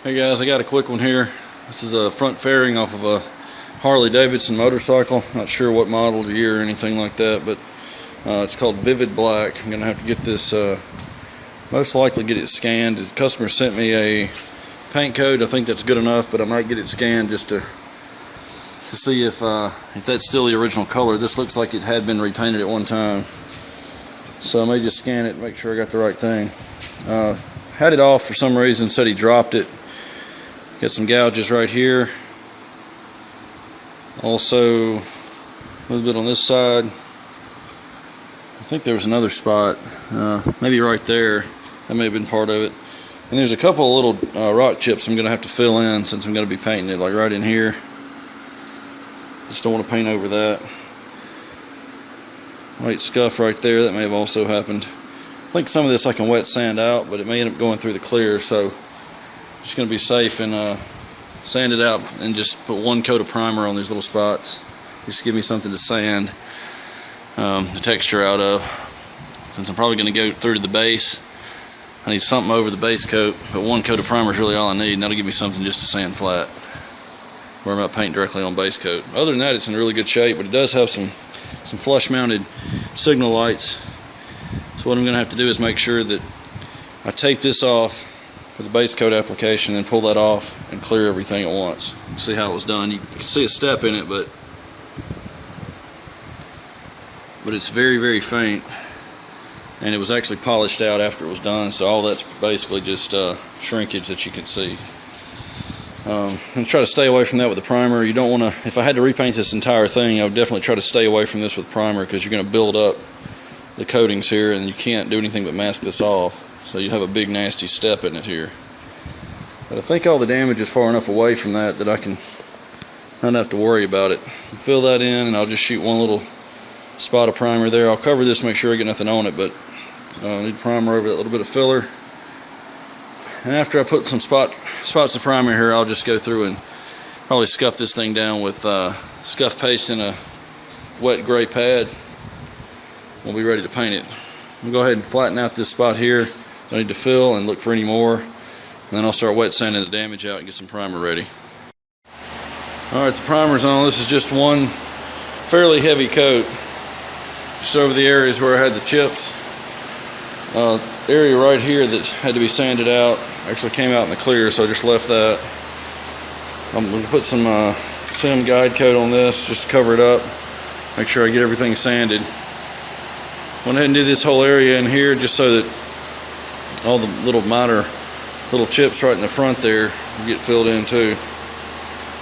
Hey guys, I got a quick one here. This is a front fairing off of a Harley Davidson motorcycle. Not sure what model or year or anything like that, but it's called Vivid Black. I'm gonna have to get this, most likely get it scanned. The customer sent me a paint code. I think that's good enough, but I might get it scanned just to see if that's still the original color. This looks like it had been repainted at one time, so I may just scan it and make sure I got the right thing. Had it off for some reason, said he dropped it. Got some gouges right here. Also, a little bit on this side. I think there was another spot, maybe right there. That may have been part of it. And there's a couple of little rock chips I'm going to have to fill in since I'm going to be painting it, like right in here. Just don't want to paint over that. White scuff right there, that may have also happened. I think some of this I can wet sand out, but it may end up going through the clear, so just going to be safe and sand it out and just put one coat of primer on these little spots. Just give me something to sand the texture out of. Since I'm probably going to go through to the base, I need something over the base coat, but one coat of primer is really all I need, and that'll give me something just to sand flat. Where I'm not painting directly on base coat. Other than that, it's in really good shape, but it does have some flush mounted signal lights. So what I'm going to have to do is make sure that I tape this off for the base coat application and pull that off and clear everything at once. See how it was done. You can see a step in it, but it's very, very faint, and it was actually polished out after it was done, so all that's basically just shrinkage that you can see. I'm going to try to stay away from that with the primer. You don't want to, if I had to repaint this entire thing, I would definitely try to stay away from this with primer, because you're going to build up the coatings here and you can't do anything but mask this off. So you have a big nasty step in it here. But I think all the damage is far enough away from that I can not have to worry about it. Fill that in, and I'll just shoot one little spot of primer there. I'll cover this, make sure I get nothing on it, but I need primer over that little bit of filler. And after I put some spots of primer here, I'll just go through and probably scuff this thing down with scuff paste in a wet gray pad. We'll be ready to paint it. We'll go ahead and flatten out this spot here. I need to fill and look for any more. And then I'll start wet sanding the damage out and get some primer ready. Alright, the primer's on. This is just one fairly heavy coat. Just over the areas where I had the chips. Area right here that had to be sanded out actually came out in the clear, so I just left that. I'm going to put some Sim guide coat on this just to cover it up. Make sure I get everything sanded. Went ahead and did this whole area in here just so that all the little chips right in the front there get filled in too.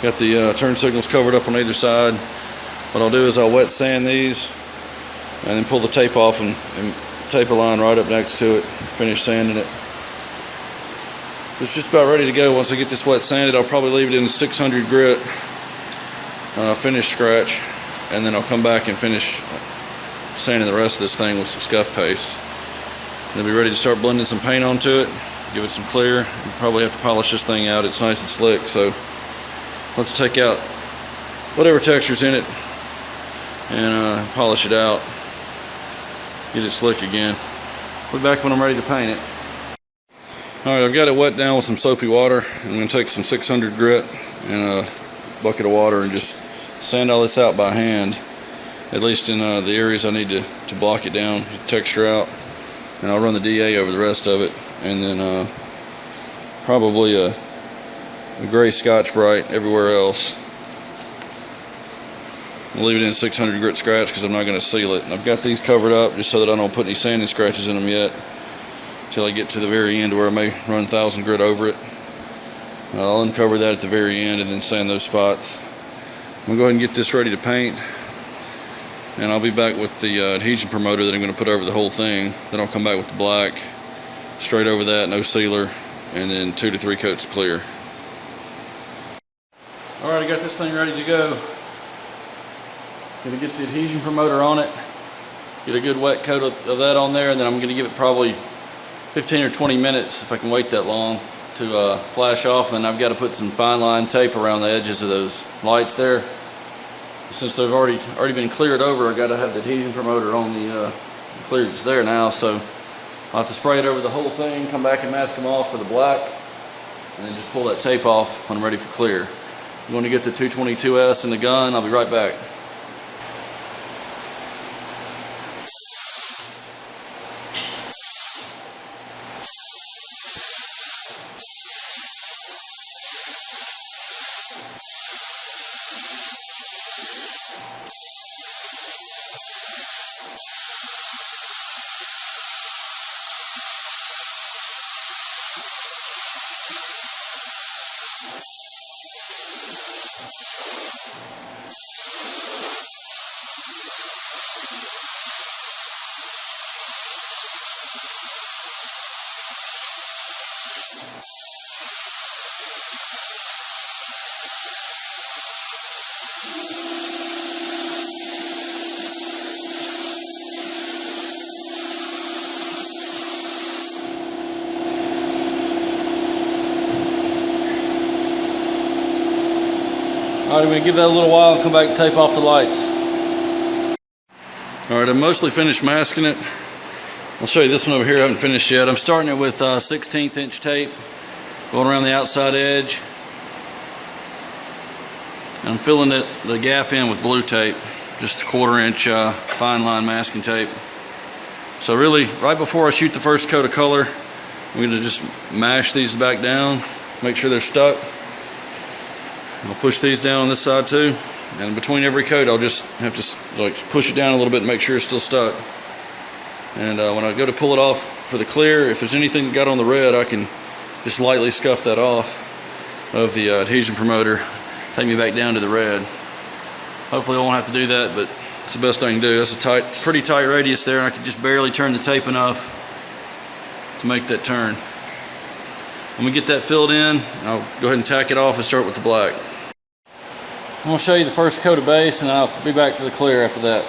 Got the turn signals covered up on either side. What I'll do is I'll wet sand these and then pull the tape off and tape a line right up next to it. Finish sanding it. So it's just about ready to go. Once I get this wet sanded, I'll probably leave it in a 600 grit finish scratch, and then I'll come back and finish sanding the rest of this thing with some scuff paste. Then be ready to start blending some paint onto it, give it some clear. You probably have to polish this thing out. It's nice and slick, so let's take out whatever texture's in it and polish it out, get it slick again. We'll be back when I'm ready to paint it. Alright, I've got it wet down with some soapy water. I'm going to take some 600 grit and a bucket of water and just sand all this out by hand, at least in the areas I need to block it down, get the texture out. And I'll run the DA over the rest of it, and then probably a gray Scotch-Brite everywhere else. I'll leave it in 600 grit scratch because I'm not going to seal it. And I've got these covered up just so that I don't put any sanding scratches in them yet, until I get to the very end where I may run 1000 grit over it. I'll uncover that at the very end and then sand those spots. I'm going to go ahead and get this ready to paint, and I'll be back with the adhesion promoter that I'm going to put over the whole thing. Then I'll come back with the black, straight over that, no sealer, and then 2 to 3 coats of clear. Alright, I got this thing ready to go. Going to get the adhesion promoter on it, get a good wet coat of that on there, and then I'm going to give it probably 15 or 20 minutes, if I can wait that long, to flash off. And then I've got to put some fine line tape around the edges of those lights there. Since they've already been cleared over, I've got to have the adhesion promoter on the clear that's there now, so I'll have to spray it over the whole thing, come back and mask them off for the black, and then just pull that tape off when I'm ready for clear. I'm going to get the 222S in the gun. I'll be right back. Alright, I'm going to give that a little while and come back and tape off the lights. Alright, I'm mostly finished masking it. I'll show you this one over here. I haven't finished yet. I'm starting it with 16th inch tape, going around the outside edge. And I'm filling the gap in with blue tape, just a 1/4 inch fine line masking tape. So really, right before I shoot the first coat of color, I'm going to just mash these back down, make sure they're stuck. I'll push these down on this side too, and between every coat I'll just have to like push it down a little bit and make sure it's still stuck. And when I go to pull it off for the clear, if there's anything that got on the red, I can just lightly scuff that off of the adhesion promoter, take me back down to the red. Hopefully I won't have to do that, but it's the best I can do. That's a pretty tight radius there, and I can just barely turn the tape enough to make that turn. I'm going to get that filled in. I'll go ahead and tack it off and start with the black. I'm going to show you the first coat of base, and I'll be back for the clear after that.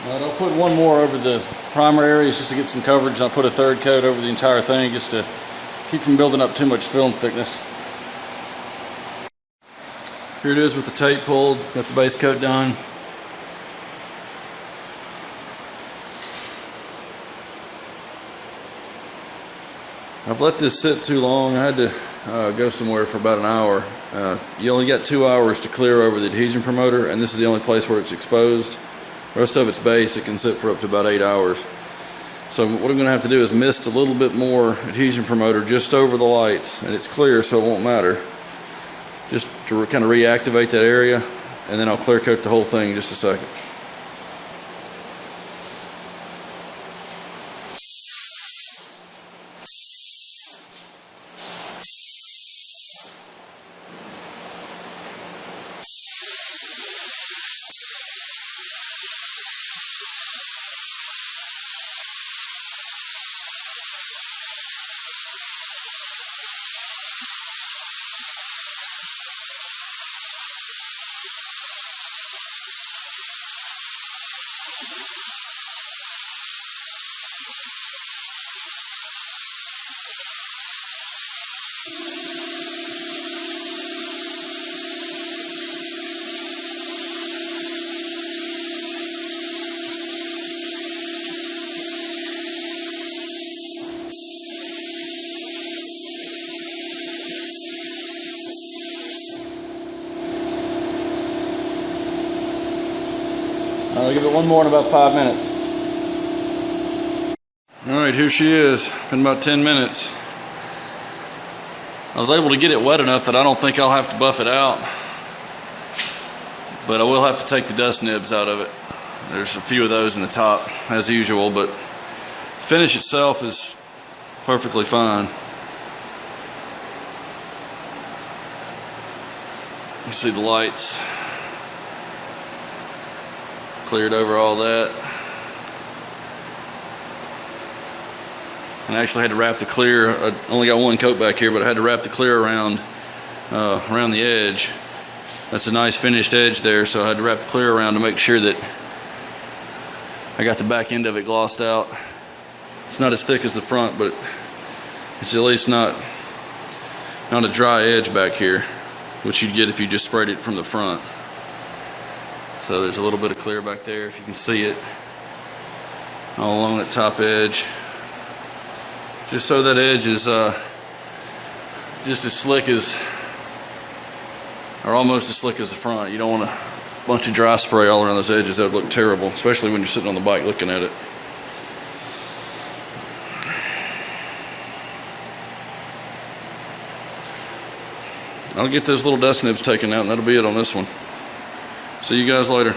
I'll put one more over the primer areas just to get some coverage. I'll put a third coat over the entire thing just to keep from building up too much film thickness. Here it is with the tape pulled, got the base coat done. I've let this sit too long. I had to go somewhere for about an hour. You only got 2 hours to clear over the adhesion promoter, and this is the only place where it's exposed. The rest of it's base. It can sit for up to about 8 hours. So what I'm going to have to do is mist a little bit more adhesion promoter just over the lights, and it's clear so it won't matter. Just to kind of reactivate that area, and then I'll clear coat the whole thing in just a second. I'll give it one more in about 5 minutes. Alright, here she is. Been about 10 minutes. I was able to get it wet enough that I don't think I'll have to buff it out. But I will have to take the dust nibs out of it. There's a few of those in the top, as usual, but the finish itself is perfectly fine. You see the lights. Cleared over all that. And I actually had to wrap the clear. I only got one coat back here, but I had to wrap the clear around the edge. That's a nice finished edge there, so I had to wrap the clear around to make sure that I got the back end of it glossed out. It's not as thick as the front, but it's at least not a dry edge back here, which you'd get if you just sprayed it from the front. So there's a little bit of clear back there, if you can see it, all along that top edge. Just so that edge is just as slick as, or almost as slick as the front. You don't want a bunch of dry spray all around those edges. That would look terrible, especially when you're sitting on the bike looking at it. I'll get those little dust nibs taken out, and that'll be it on this one. See you guys later.